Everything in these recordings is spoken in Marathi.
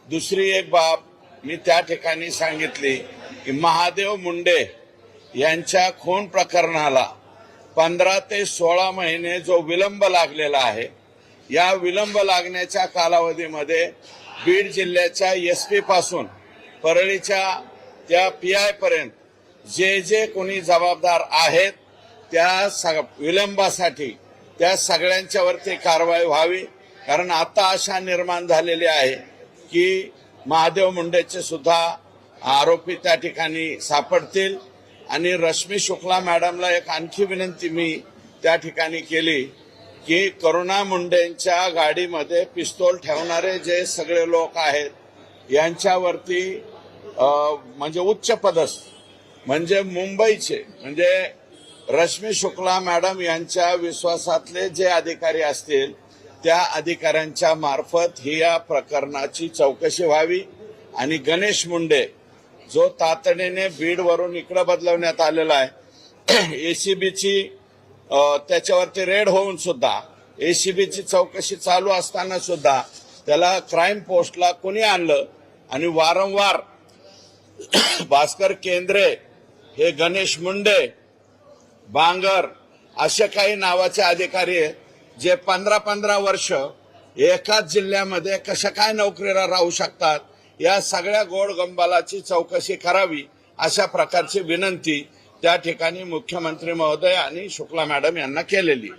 दुसरी एक बाब मी त्या ठिकाणी सांगितली की महादेव मुंडे यांच्या खून प्रकरणाला 15 ते 16 महिने जो विलंब लागलेला आहे, या विलंब लागण्याच्या कालावधीमध्ये बीड जिल्ह्याच्या एसपी पासून परळीच्या त्या पीआय पर्यंत जे जे कोणी जबाबदार आहेत त्या विलंबासाठी त्या सगळ्यांच्यावरती कारवाई व्हावी। कारण आता आशा निर्माण झालेली आहे की महादेव मुंडेचे सुद्धा आरोपी त्या ठिकाणी सापडतील। आणि रश्मी शुक्ला मॅडमला एक आणखी विनंती मी त्या ठिकाणी केली की करुणा मुंडेंच्या गाडीमध्ये पिस्तूल ठेवणारे जे सगळे लोक आहेत यांच्यावरती म्हणजे उच्च पदस्थ म्हणजे मुंबईचे म्हणजे रश्मी शुक्ला मॅडम यांच्या विश्वासातले जे अधिकारी असतील त्या अधिकाऱ्यांच्या मार्फत ही या प्रकरणाची चौकशी व्हावी। आणि गणेश मुंडे जो तातडीने बीडवरून इकडे बदलवण्यात आलेला आहे, एसीबीची त्याच्यावरती रेड होऊन सुद्धा एसीबीची चौकशी चालू असताना सुद्धा त्याला क्राईम पोस्टला कोणी आणलं आणि वारंवार भास्कर केंद्रे हे गणेश मुंडे बांगर असे काही नावाचे अधिकारी आहेत जे 15-15 वर्ष एकाच जिल्ह्यामध्ये कशा काय नोकरीला राहू शकतात, या सगळ्या गोडगंबालाची चौकशी करावी अशा प्रकारची विनंती त्या ठिकाणी मुख्यमंत्री महोदय आणि शुक्ला मॅडम यांना केलेली।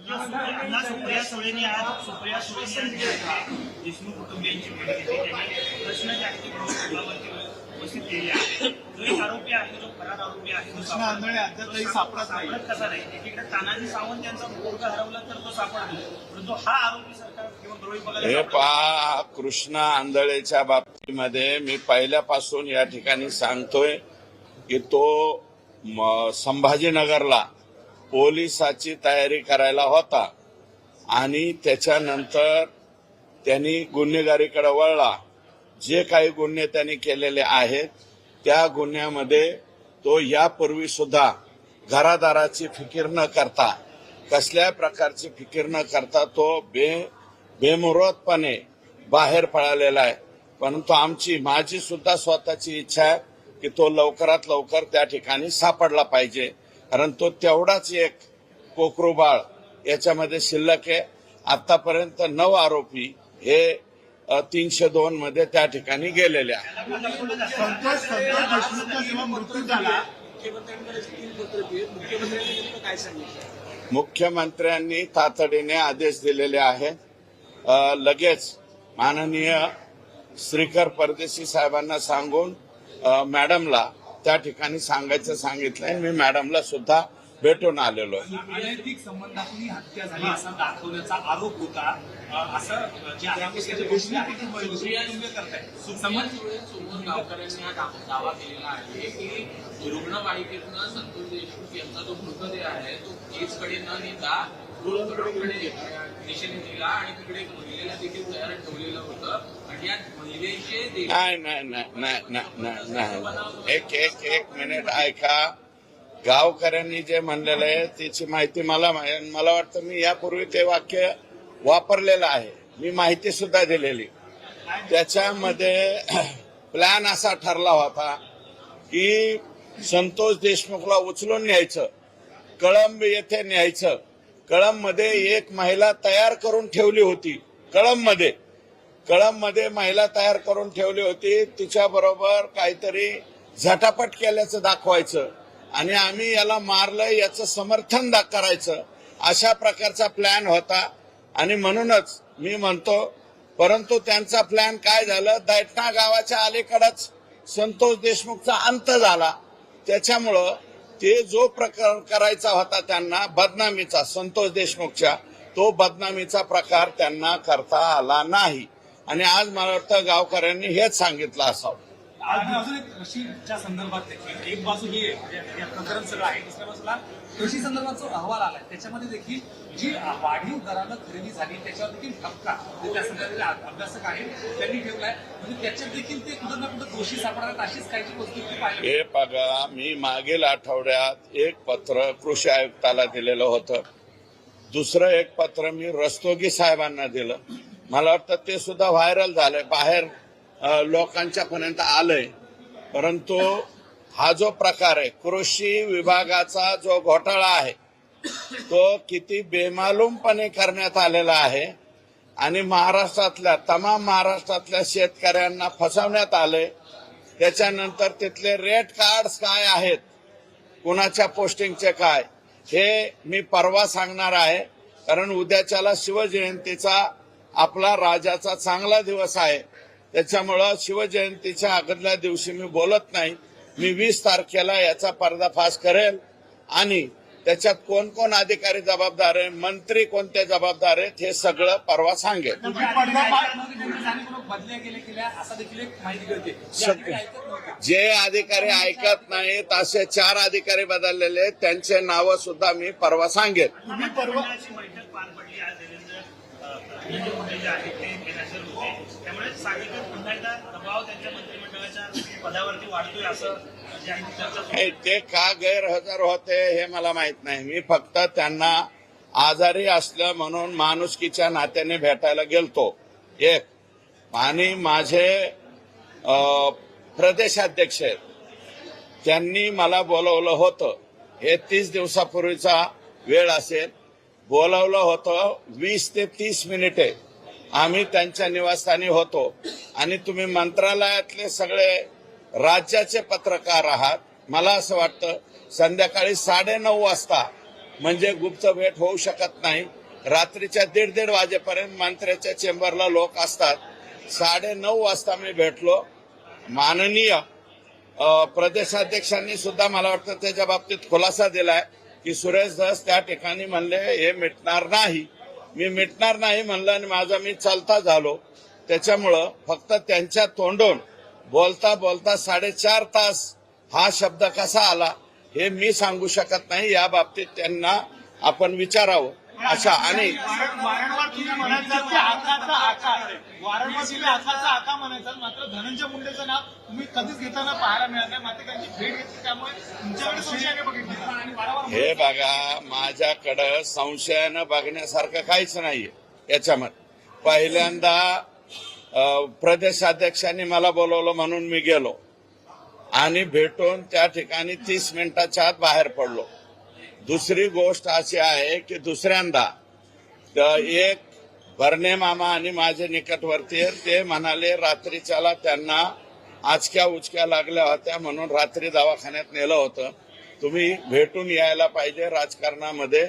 आरोपी आहे जो फरार आरोपी आहे कृष्णा आंधळे अद्यापही सापडत नाही। कसा नाही, एकीकडे तानाजी सावंत यांचा मुलगा हरवला तर तो सापडतो, परंतु हा आरोपी सरकार किंवा गृह विभागाला हे पहा, कृष्णा आंधळेच्या बाबतीमध्ये मी पहिल्यापासून या ठिकाणी सांगतोय की तो संभाजीनगरला पोलिसाची तयारी करायला होता आणि त्याच्यानंतर त्यांनी गुन्हेगारीकडे वळला। जे काही गुन्हे त्यांनी केलेले आहेत त्या गुन्ह्यामध्ये तो यापूर्वी सुद्धा घरादाराची फिकीर न करता कसल्या प्रकारची फिकीर न करता तो बेमुरतपणे बाहेर पळालेला आहे। परंतु माझी सुद्धा स्वतःची इच्छा आहे की तो लवकरात लवकर त्या ठिकाणी सापडला पाहिजे, कारण तो तेवढाच एक कोकरू बाळ याच्यामध्ये शिल्लक आहे। आतापर्यंत 9 आरोपी हे 302 मध्ये त्या ठिकाणी गेलेले आहेत। मुख्यमंत्र्यांनी तातडीने आदेश दिलेले आहेत। लगेच माननीय श्रीकर परदेशी साहेबांना सांगून मॅडमला त्या ठिकाणी सांगायचं सांगितलंय। मी मॅडमला सुद्धा भेटून आलेलो आहे। अनैतिक संबंधातून हत्या झाली असा दाखवण्याचा आरोप होता, असं जे गावकऱ्यांनी हा दावा केलेला आहे की रुग्णवाहिकेतून संतोष देशमुख यांचा जो मृतदेह आहे तो केजकडे न नेता रोडकडे दिशेने नेला आणि तिकडे महिलेला देखील तयार ठेवलेलं होतं आणि या महिलेचे नाही, एक मिनिट ऐका। गावकऱ्यांनी जे म्हणलेलं आहे त्याची माहिती मला वाटतं मी यापूर्वी ते वाक्य वापरलेलं आहे, मी माहिती सुद्धा दिलेली। त्याच्यामध्ये प्लॅन असा ठरला होता की संतोष देशमुखला उचलून न्यायचं, कळंब येथे न्यायचं। कळंबमध्ये एक महिला तयार करून ठेवली होती, कळंबमध्ये महिला तयार करून ठेवली होती, तिच्याबरोबर काहीतरी झटापट केल्याचं दाखवायचं आणि आम्ही याला मारलं याचं समर्थन करायचं, अशा प्रकारचा प्लॅन होता। आणि म्हणूनच मी म्हणतो, परंतु त्यांचा प्लॅन काय झालं, दैठणा गावाच्या अलीकडच संतोष देशमुखचा अंत झाला। त्याच्यामुळं ते जो प्रकार करायचा होता त्यांना बदनामीचा, संतोष देशमुखच्या, तो बदनामीचा प्रकार त्यांना करता आला नाही। आणि आज मला वाटतं गावकऱ्यांनी हेच सांगितलं असावं। अजून एक कृषीच्या संदर्भात देखील एक बाजू ही आहे, प्रकरण सगळं आहे, दुसऱ्या बाजूला कृषी संदर्भाचा अहवाल आलाय, त्याच्यामध्ये देखील जी वाढीव दरानं खरेदी झाली त्याच्यावर देखील ठपका त्या संदर्भातले अभ्यासक आहेत त्यांनी ठेवलाय, म्हणजे त्याच्यात देखील ते कुठं ना कुठं दोषी सापडतात अशीच काही वस्तू पाहिजे। हे बघा, मी मागील आठवड्यात एक पत्र कृषी आयुक्ताला दिलेलं होतं, दुसरं एक पत्र मी रस्तोगी साहेबांना दिलं। मला वाटतं ते सुद्धा व्हायरल झालंय, बाहेर लोकांच्या पर्यंत आलंय. परंतु हा जो प्रकार आहे, कृषी विभागाचा जो घोटाळा आहे, तो किती बेमालूमपणे करण्यात आलेला आहे आणि तमाम महाराष्ट्रातल्या शेतकऱ्यांना फसवण्यात आले. त्याच्यानंतर तिथले रेट कार्ड्स काय आहेत, कुणाच्या पोस्टिंगचे काय, हे मी परवा सांगणार आहे. कारण उद्याच्याला शिवजयंतीचा आपला राजाचा चांगला दिवस आहे. त्याच्यामुळं शिवजयंतीच्या अगोदल्या दिवशी मी बोलत नाही. मी 20 तारखेला याचा पर्दाफाश करेल आणि त्याच्यात कोण कोण अधिकारी जबाबदार आहे, मंत्री कोणते जबाबदार आहेत, हे सगळं परवा सांगेल. बदल्या केल्या असं देखील एक माहिती कळते. जे अधिकारी ऐकत नाहीत असे 4 अधिकारी बदललेले आहेत, त्यांचे नावं सुद्धा मी परवा सांगेन. बैठक पार पडली आज देवेंद्र मोदी जे आहेत ते गैरहजर होते, त्यामुळे सागरकर पुन्हा एकदा दबाव त्यांच्या मंत्रिमंडळाच्या पदावरती वाढतोय असं जे आहे चर्चा सुरू आहे. ते का गैरहजर होते हे मला माहित नाही. मी फक्त त्यांना आजारी असलं म्हणून माणुसकीच्या नात्याने भेटायला गेलतो एक, आणि माझे प्रदेशाध्यक्ष आहेत, त्यांनी मला बोलवलं होतं. हे 30 दिवसापूर्वीचा वेळ असेल. बोलवलं होतं 20 ते 30 मिनिटे आम्ही त्यांच्या निवासस्थानी होतो. आणि तुम्ही मंत्रालयातले सगळे राज्याचे पत्रकार आहात. मला असं वाटतं संध्याकाळी 9:30 वाजता म्हणजे गुप्त भेट होऊ शकत नाही. रात्रीच्या 1:30 वाजेपर्यंत मंत्र्याच्या चेंबरला लोक असतात. 9:30 वाजता मी भेटलो. माननीय प्रदेशाध्यक्षांनी सुद्धा मला वाटतं त्याच्या बाबतीत खुलासा दिलाय की सुरेश धस त्या ठिकाणी म्हणले हे मिटणार नाही. मी मिटणार नाही म्हणलं आणि मी चालता झालो. त्याच्यामुळं फक्त त्यांच्या तोंडून बोलता बोलता 4.5 तास हा शब्द कसा आला हे मी सांगू शकत नाही. या बाबतीत त्यांना आपण विचारावं. अच्छा, आणि वारंवार तुम्ही म्हणायचं की आकाचा आकार, वारंवार तुम्ही आकाचा आकार म्हणायचं, मात्र धनंजय मुंडेचं नाव तुम्ही कधीच घेताना पाहायला मिळत नाही. मात्र त्यांची भेट घेतली त्यामुळे तुमच्याकडे संशयाने बघितली आणि वारंवार हे बघा, माझ्याकडं संशयानं बघण्यासारखं काहीच नाहीये याच्यामध्ये. पहिल्यांदा प्रदेशाध्यक्षांनी मला बोलवलं म्हणून मी गेलो आणि भेटून त्या ठिकाणी 30 मिनिटाच्या आत बाहेर पडलो. दुसरी गोष्ट अशी आहे की दुसऱ्यांदा एक भरणे मामा आणि माझे निकटवर्ती ते म्हणाले रात्रीच्याला त्यांना आचक्या उचक्या लागल्या होत्या म्हणून रात्री दवाखान्यात नेलं होतं. तुम्ही भेटून यायला पाहिजे. राजकारणामध्ये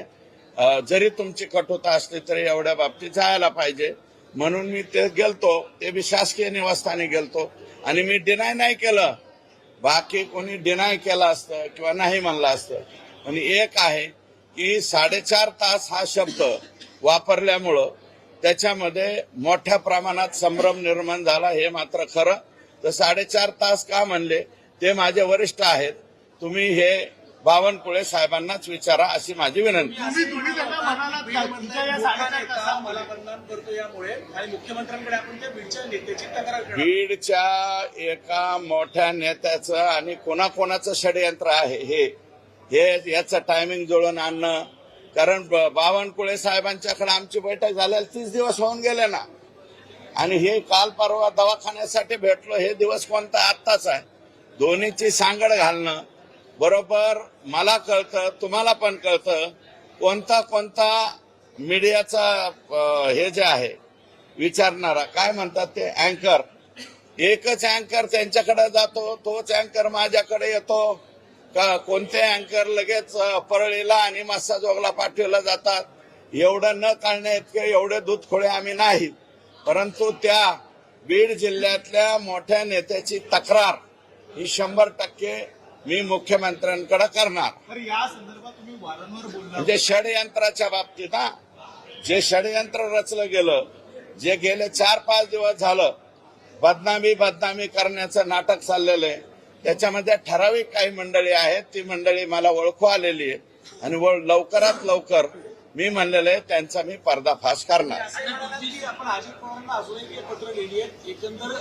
जरी तुमची कटुता असली तरी एवढ्या बाबतीत जायला पाहिजे म्हणून मी ते गेलतो. ते बी शासकीय निवासस्थानी गेलतो आणि मी डिनाय नाही केलं. बाकी कोणी डिनाय केलं असतं किंवा नाही म्हणलं असतं. आणि एक आहे की 4.5 तास हा शब्द वापरल्यामुळं त्याच्यामध्ये मोठ्या प्रमाणात संभ्रम निर्माण झाला हे मात्र खरं. तर 4.5 तास का म्हणले ते माझे वरिष्ठ आहेत. तुम्ही हे बावनकुळे साहेबांनाच विचारा अशी माझी विनंती. तुम्ही त्यांना म्हणालात का तुमच्या या 4.5 तासात मला बदनाम करतो यामुळे आणि मुख्यमंत्र्यांकडे आपण त्या बीडच्या नेत्याची तक्रार करणार. बीडच्या एका मोठ्या नेत्याचं आणि कोणाकोणाचं षडयंत्र आहे हे याचं टायमिंग जुळून आणणं. कारण बावनकुळे साहेबांच्याकडे आमची बैठक झाल्याला 30 दिवस होऊन गेले ना, आणि हे काल परवा दवाखान्यासाठी भेटलो. हे दिवस कोणता आत्ताच आहे. दोन्हीची सांगड घालणं बरोबर मला कळतं, तुम्हाला पण कळतं. कोणता मीडियाचा हे जे आहे विचारणारा काय म्हणतात ते अँकर, एकच अँकर त्यांच्याकडे जातो, तोच अँकर माझ्याकडे येतो का? कोणते अँकर लगेच परळीला आणि मस्साजोगला पाठवला जातात. एवढं न कळण्या इतके एवढे दूधखोळे आम्ही नाही. परंतु त्या बीड जिल्ह्यातल्या मोठ्या नेत्याची तक्रार ही 100% मी मुख्यमंत्र्यांकडे करणार. तर या संदर्भात तुम्ही वारंवार बोलला म्हणजे षडयंत्राच्या बाबतीत जे षडयंत्र रचलं गेलं, जे गेले 4-5 दिवस झालं बदनामी करण्याचं नाटक चाललेलं आहे, त्याच्यामध्ये ठराविक काही मंडळी आहेत. ती मंडळी मला ओळखू आलेली आहे आणि लवकरात लवकर मी म्हणलेलं आहे त्यांचा मी पर्दाफाश करणार. आपण अजित पवारांना अजूनही एक पत्र लिहिली आहे. एकंदर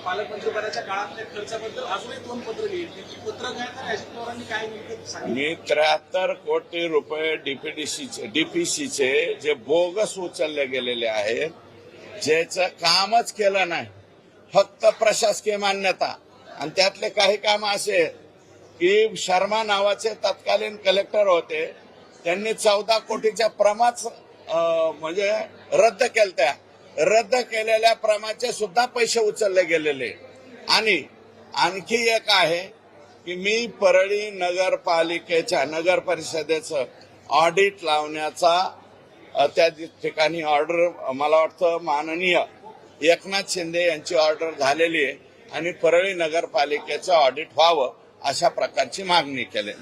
पालकमंत्रीपदाच्या काळातल्या खर्चाबद्दल अजूनही 2 पत्र लिहिली. ती पत्र काय तर अजित पवारांनी काय नेमकं सांगितलं? मी 73 कोटी रुपये डीपीसीचे जे बोगस उचलले गेलेले आहेत, ज्याचं कामच केलं नाही, फक्त प्रशासकीय मान्यता, आणि त्यातले काही काम असे की शर्मा नावाचे तत्कालीन कलेक्टर होते, त्यांनी 14 कोटीच्या प्रमाच म्हणजे रद्द केलत्या. रद्द केलेल्या प्रमाचे सुद्धा पैसे उचलले गेलेले. आणि आणखी एक आहे की मी परळी नगरपालिकेच्या नगर परिषदेचं ऑडिट लावण्याचा त्या ठिकाणी ऑर्डर, मला वाटतं माननीय एकनाथ शिंदे यांची ऑर्डर झालेली आहे आणि परळी नगरपालिकेचं ऑडिट व्हावं अशा प्रकारची मागणी केली.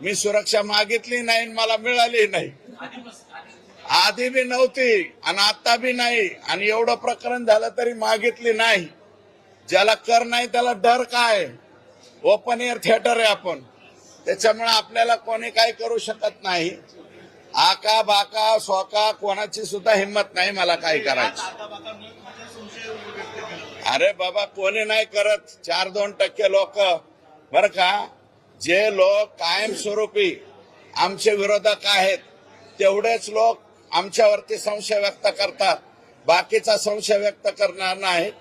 मी सुरक्षा मागितली नाही, मला मिळाली नाही. आधी बी नव्हती आणि आता बी नाही, आणि एवढं प्रकरण झालं तरी मागितली नाही. ज्याला कर नाही त्याला डर काय? ओपन एअर थिएटर आहे आपण, त्याच्यामुळे आपल्याला कोणी काही करू शकत नाही. आका बाका सोका कोणाची सुद्धा हिंमत नाही मला काय करायचं. अरे बाबा, कोणी नाही करत. 4-2% लोक बर का, जे लोक कायमस्वरूपी आमचे विरोधक आहेत तेवढेच लोक आमच्यावरती संशय व्यक्त करतात. बाकीचा संशय व्यक्त करणार नाही.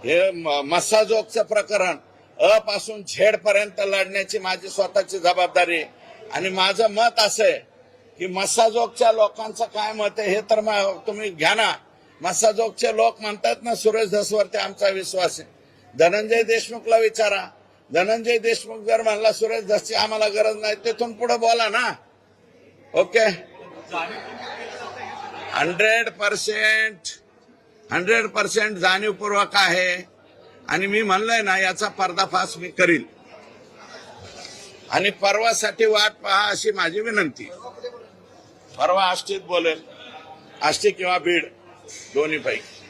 हे मस्साजोगचं प्रकरण अ पासून झेड पर्यंत लढण्याची माझी स्वतःची जबाबदारी आहे. आणि माझं मत असं आहे की मस्साजोगच्या लोकांचं काय मत आहे हे तर तुम्ही घ्या ना. मस्साजोगचे लोक म्हणतात ना सुरेश धसवरती आमचा विश्वास आहे. धनंजय देशमुखला विचारा. धनंजय देशमुख जर म्हणला सुरेश धसची आम्हाला गरज नाही, तिथून पुढे बोला ना. ओके, 100% जाणीवपूर्वक आहे. आणि मी म्हणलंय ना, याचा पर्दाफाश मी करील. आणि परवासाठी वाट पहा अशी माझी विनंती. परवा आष्टीत बोलेल, आष्टी किंवा बीड दोन्ही पैकी.